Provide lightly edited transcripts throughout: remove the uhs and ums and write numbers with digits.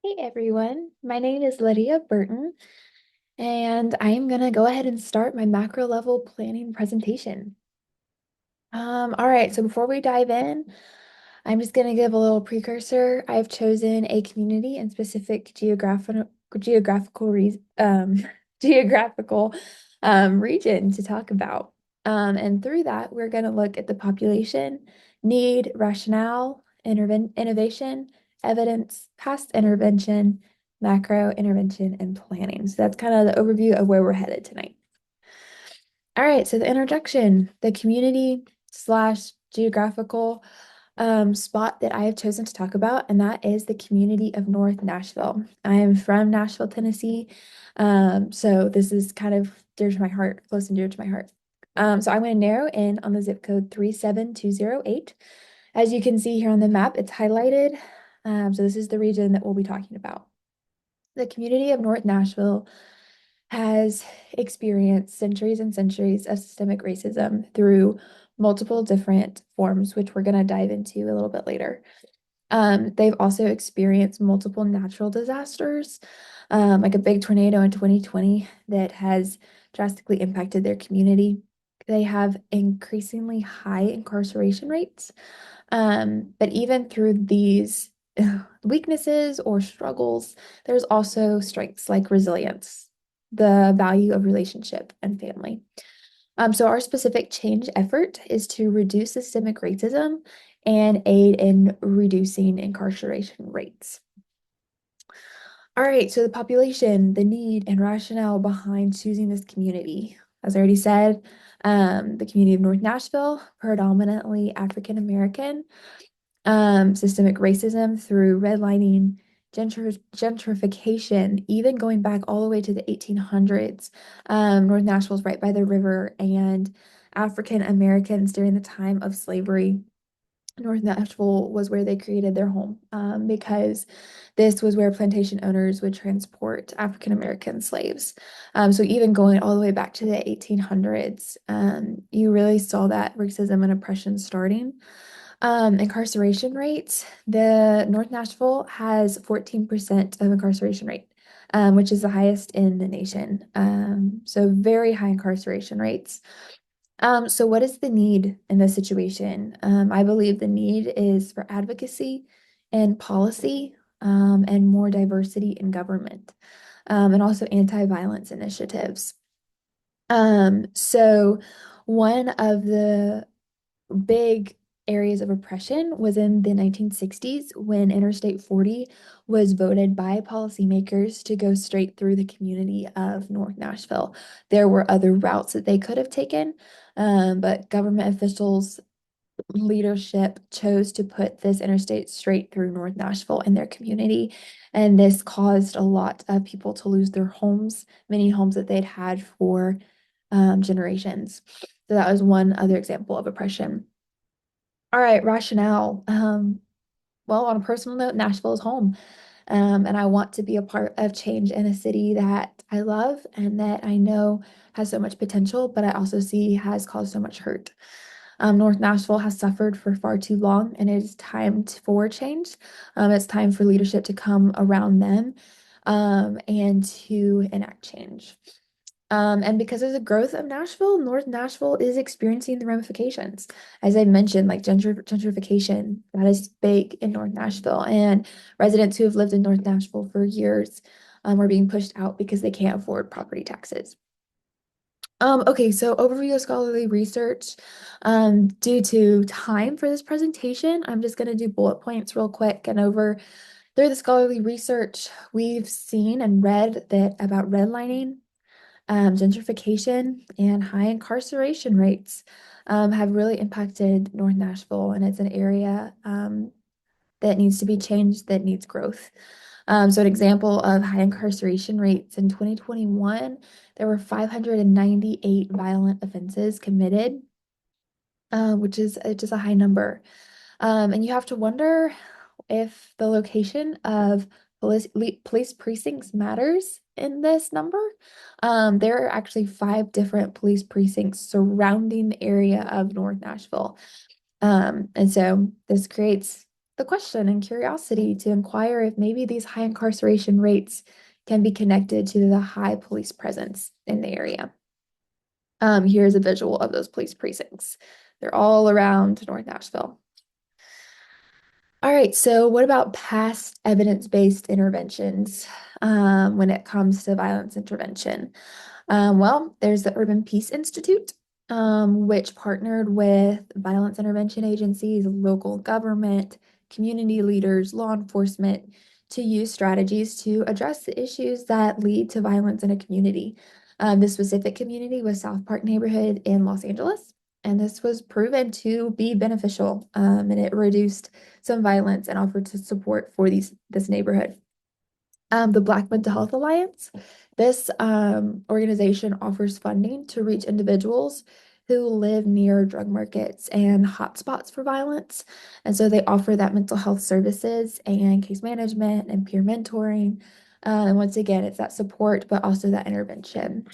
Hey everyone, my name is Lydia Burton, and I am going to go ahead and start my macro level planning presentation. All right, so before we dive in, I'm just going to give a little precursor. I've chosen a community and specific geographical geographical region to talk about. And through that, we're going to look at the population, need, rationale, innovation, evidence, past intervention, macro intervention, and planning. So that's kind of the overview of where we're headed tonight. All right, so the introduction, the community slash geographical spot that I have chosen to talk about, and that is the community of North Nashville. I am from Nashville, Tennessee. So this is kind of dear to my heart, close and dear to my heart. So I'm going to narrow in on the zip code 37208. As you can see here on the map, it's highlighted. So this is the region that we'll be talking about. The community of North Nashville has experienced centuries and centuries of systemic racism through multiple different forms, which we're going to dive into a little bit later. They've also experienced multiple natural disasters, like a big tornado in 2020 that has drastically impacted their community. They have increasingly high incarceration rates. But even through these weaknesses or struggles, there's also strengths like resilience, the value of relationship and family. So our specific change effort is to reduce systemic racism and aid in reducing incarceration rates. All right, so the population, the need, and rationale behind choosing this community. As I already said, the community of North Nashville, predominantly African American, systemic racism through redlining, gentrification, even going back all the way to the 1800s. North Nashville's right by the river, and African Americans during the time of slavery. North Nashville was where they created their home because this was where plantation owners would transport African American slaves. So even going all the way back to the 1800s, you really saw that racism and oppression starting. Incarceration rates, the North Nashville has 14% of incarceration rate, which is the highest in the nation. So very high incarceration rates. So what is the need in this situation? I believe the need is for advocacy and policy, and more diversity in government, and also anti-violence initiatives. So one of the big areas of oppression was in the 1960s when Interstate 40 was voted by policymakers to go straight through the community of North Nashville. There were other routes that they could have taken, but government officials, leadership chose to put this interstate straight through North Nashville and their community. And this caused a lot of people to lose their homes, many homes that they'd had for generations. So that was one other example of oppression. All right, rationale. Well, on a personal note, Nashville is home. And I want to be a part of change in a city that I love and that I know has so much potential, but I also see has caused so much hurt. North Nashville has suffered for far too long, and it is time for change. It's time for leadership to come around them, and to enact change. And because of the growth of Nashville, North Nashville is experiencing the ramifications. As I mentioned, like gentrification, that is big in North Nashville. And residents who have lived in North Nashville for years are being pushed out because they can't afford property taxes. Okay, so overview of scholarly research. Due to time for this presentation, I'm just going to do bullet points real quick and over through the scholarly research. We've seen and read that about redlining, gentrification and high incarceration rates have really impacted North Nashville, and it's an area that needs to be changed, that needs growth. So an example of high incarceration rates in 2021, there were 598 violent offenses committed, which is just a high number. And you have to wonder if the location of police precincts matters in this number. There are actually five different police precincts surrounding the area of North Nashville. And so this creates the question and curiosity to inquire if maybe these high incarceration rates can be connected to the high police presence in the area. Here's a visual of those police precincts. They're all around North Nashville. All right, so what about past evidence-based interventions when it comes to violence intervention? Well, there's the Urban Peace Institute, which partnered with violence intervention agencies, local government, community leaders, law enforcement to use strategies to address the issues that lead to violence in a community. The specific community was South Park neighborhood in Los Angeles, and this was proven to be beneficial, and it reduced some violence and offered to support for this neighborhood. The Black Mental Health Alliance. This organization offers funding to reach individuals who live near drug markets and hotspots for violence. And so they offer that mental health services and case management and peer mentoring. And once again, it's that support, but also that intervention.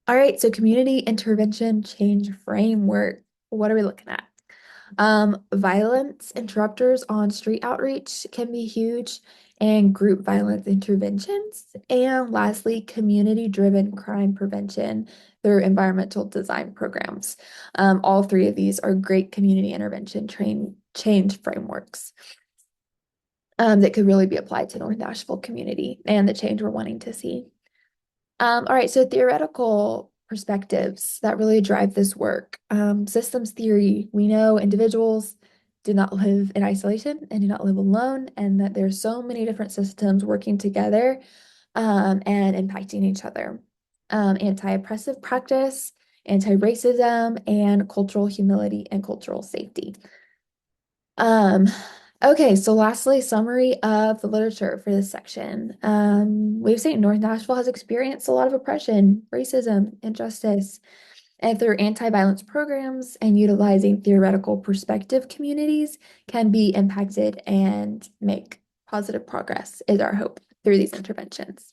All right, so community intervention change framework. What are we looking at? Violence interrupters on street outreach can be huge, and group violence interventions. And lastly, community-driven crime prevention through environmental design programs. All three of these are great community intervention change frameworks that could really be applied to North Nashville community and the change we're wanting to see. All right, so theoretical perspectives that really drive this work. Systems theory, we know individuals do not live in isolation and do not live alone, and that there's so many different systems working together and impacting each other. Anti-oppressive practice, anti-racism, and cultural humility and cultural safety. Um, okay, so lastly, summary of the literature for this section. We've seen North Nashville has experienced a lot of oppression, racism, injustice, and through anti-violence programs and utilizing theoretical perspective, communities can be impacted and make positive progress is our hope through these interventions.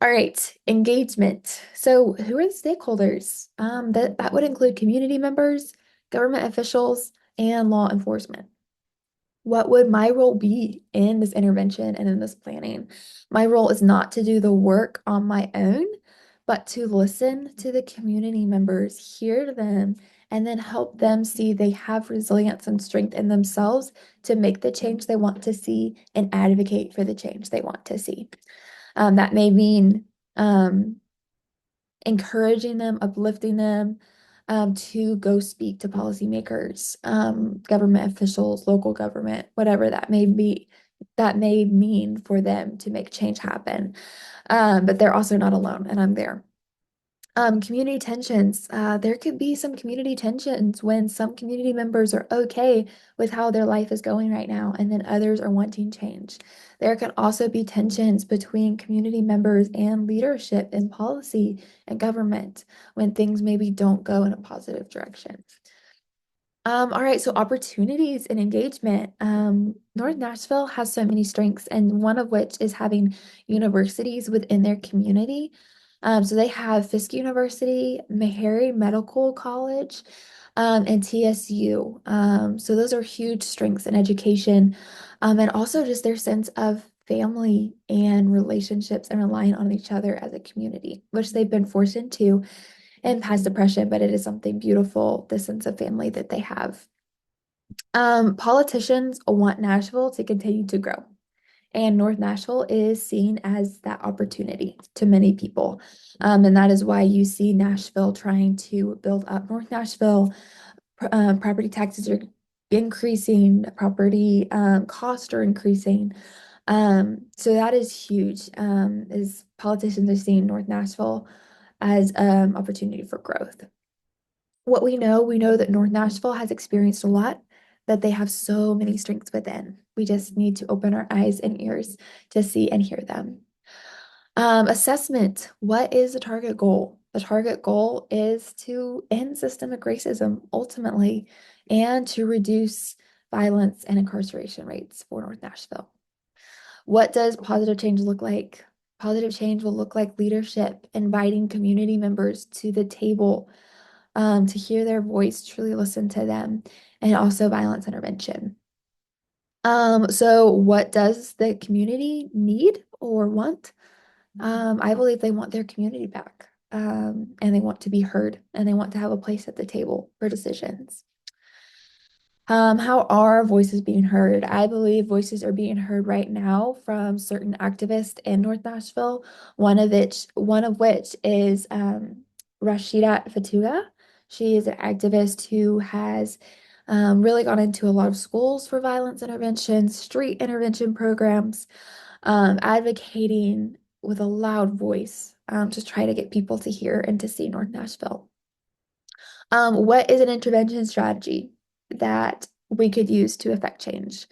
All right, engagement. So who are the stakeholders? That would include community members, government officials, and law enforcement. What would my role be in this intervention and in this planning? My role is not to do the work on my own, but to listen to the community members, hear them, and then help them see they have resilience and strength in themselves to make the change they want to see and advocate for the change they want to see. That may mean um, encouraging them, uplifting them to go speak to policymakers, government officials, local government, whatever that may be, that may mean for them to make change happen. But they're also not alone, and I'm there. Community tensions. There could be some community tensions when some community members are okay with how their life is going right now, and then others are wanting change. There can also be tensions between community members and leadership in policy and government when things maybe don't go in a positive direction. All right, so opportunities and engagement. North Nashville has so many strengths, and one of which is having universities within their community. So they have Fisk University, Meharry Medical College, and TSU. So those are huge strengths in education, and also just their sense of family and relationships and relying on each other as a community, which they've been forced into and past depression, but it is something beautiful, the sense of family that they have. Politicians want Nashville to continue to grow, and North Nashville is seen as that opportunity to many people. And that is why you see Nashville trying to build up North Nashville. Property taxes are increasing, property costs are increasing. So that is huge, is politicians are seeing North Nashville as opportunity for growth. What we know that North Nashville has experienced a lot, that they have so many strengths within. We just need to open our eyes and ears to see and hear them. Assessment. What is the target goal? The target goal is to end systemic racism ultimately and to reduce violence and incarceration rates for North Nashville. What does positive change look like? Positive change will look like leadership, inviting community members to the table, to hear their voice, truly listen to them, and also violence intervention. So what does the community need or want? I believe they want their community back, and they want to be heard, and they want to have a place at the table for decisions. How are voices being heard? I believe voices are being heard right now from certain activists in North Nashville. One of which is Rashida Fatuga. She is an activist who has really gone into a lot of schools for violence intervention, street intervention programs, advocating with a loud voice to try to get people to hear and to see North Nashville. What is an intervention strategy that we could use to affect change?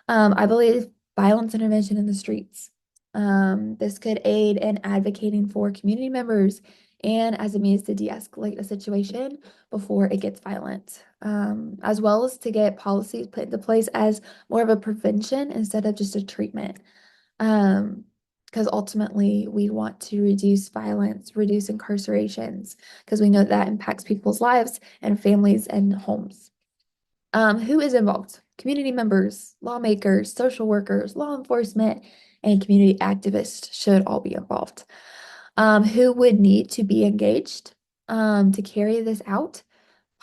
I believe violence intervention in the streets. This could aid in advocating for community members and as a means to de-escalate a situation before it gets violent, as well as to get policies put into place as more of a prevention instead of just a treatment. Um, because ultimately we want to reduce violence, reduce incarcerations, because we know that impacts people's lives and families and homes. Who is involved? Community members, lawmakers, social workers, law enforcement, and community activists should all be involved. Who would need to be engaged to carry this out?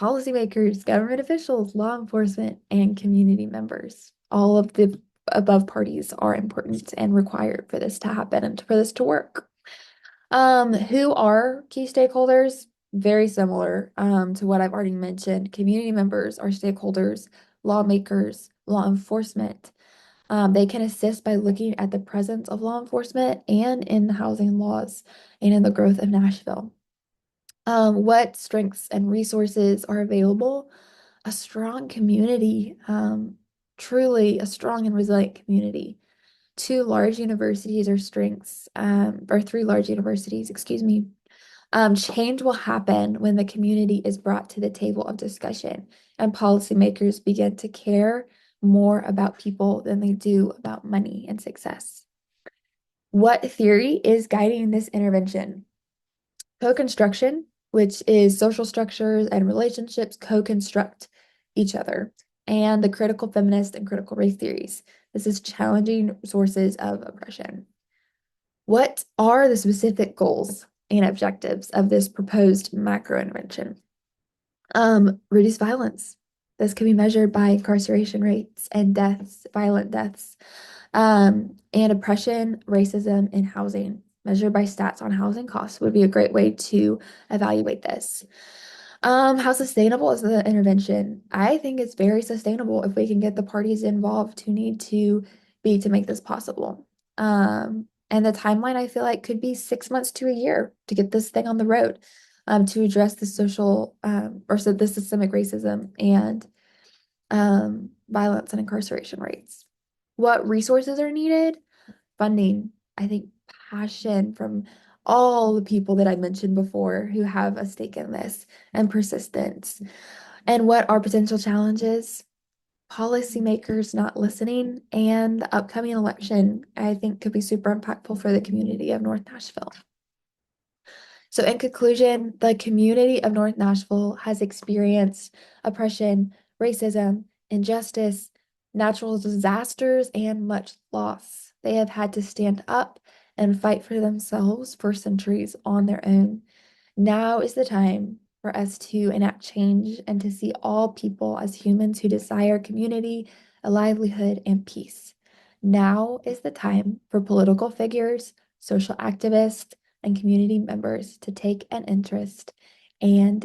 Policymakers, government officials, law enforcement, and community members. All of the above parties are important and required for this to happen and for this to work. Who are key stakeholders? Very similar to what I've already mentioned. Community members are stakeholders, lawmakers, law enforcement. They can assist by looking at the presence of law enforcement and in the housing laws and in the growth of Nashville. What strengths and resources are available? A strong community, truly a strong and resilient community. Two large universities or strengths, or three large universities, excuse me. Change will happen when the community is brought to the table of discussion and policymakers begin to care more about people than they do about money and success. What theory is guiding this intervention? Co-construction, which is social structures and relationships co-construct each other, and the critical feminist and critical race theories. This is challenging sources of oppression. What are the specific goals and objectives of this proposed macro intervention? Reduce violence. This can be measured by incarceration rates and deaths, violent deaths, and oppression, racism, and housing. Measured by stats on housing costs would be a great way to evaluate this. How sustainable is the intervention? I think it's very sustainable if we can get the parties involved who need to be to make this possible. And the timeline I feel like could be 6 months to a year to get this thing on the road, to address the social or so the systemic racism and violence and incarceration rates. What resources are needed? Funding, I think passion from all the people that I mentioned before who have a stake in this and persistence. And what are potential challenges? Policymakers not listening and the upcoming election, I think could be super impactful for the community of North Nashville. So in conclusion, the community of North Nashville has experienced oppression, racism, injustice, natural disasters, and much loss. They have had to stand up and fight for themselves for centuries on their own. Now is the time for us to enact change and to see all people as humans who desire community, a livelihood, and peace. Now is the time for political figures, social activists, and community members to take an interest and